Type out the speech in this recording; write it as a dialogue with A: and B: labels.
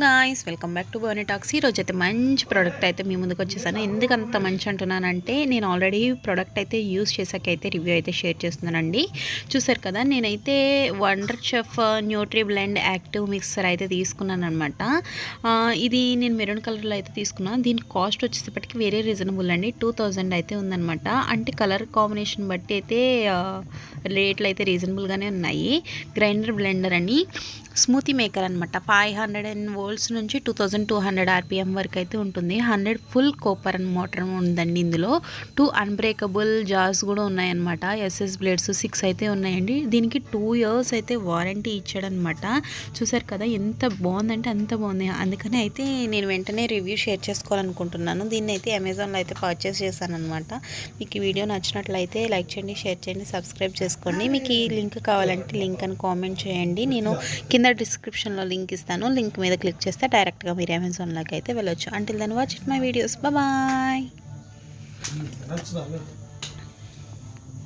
A: Guys welcome back to Barney talks. ఈరోజు అయితే మంచి ప్రోడక్ట్ అయితే మీ ముందుకు వచ్చేసాను. ఎందుకు అంత మంచి అంటున్నానంటే నేను ఆల్రెడీ ప్రోడక్ట్ అయితే యూస్ చేశాక అయితే రివ్యూ అయితే షేర్ చేస్తున్నానండి. చూసారు కదా, నేనైతే wonder chef Nutri blend active mixer అయితే తీసుకున్నాను అనమాట. ఇది నేను మెరూన్ కలర్లో అయితే తీసుకున్నాను. దీని కాస్ట్ వచ్చేసప్పటికి వేరే రీజనబుల్ అండి, 2000 అయితే ఉందన్నమాట. అంటే కలర్ కాంబినేషన్ బట్టి అయితే రేట్లు అయితే రీజనబుల్గానే ఉన్నాయి. గ్రైండర్ బ్లెండర్ అని స్మూతీ మేకర్ అనమాట. 500 వోల్ట్స్ నుంచి 2200 ఆర్పిఎం వరకు అయితే ఉంటుంది. 100 ఫుల్ కోపర్ మోటార్ ఉందండి. ఇందులో 2 అన్బ్రేకబుల్ జార్స్ కూడా ఉన్నాయన్నమాట. ఎస్ఎస్ బ్లేడ్స్ 6 అయితే ఉన్నాయండి. దీనికి 2 years అయితే వారంటీ ఇచ్చాడనమాట. చూసారు కదా ఎంత బాగుందంటే అంత బాగుంది. అందుకని అయితే నేను వెంటనే రివ్యూ షేర్ చేసుకోవాలనుకుంటున్నాను. దీన్ని అయితే అమెజాన్లో అయితే పర్చేస్ చేశాను అనమాట. మీకు ఈ వీడియో నచ్చినట్లయితే లైక్ చేయండి, షేర్ చేయండి, సబ్స్క్రైబ్ చేసుకోండి. మీకు ఈ లింక్ కావాలంటే లింక్ అని కామెంట్ చేయండి. నేను కింద డిస్క్రిప్షన్లో లింక్ ఇస్తాను. లింక్ మీద క్లిక్ చేస్తే డైరెక్ట్గా మీరు అమెజాన్లోకి అయితే వెళ్ళొచ్చు. Until then watch it my videos. Bye.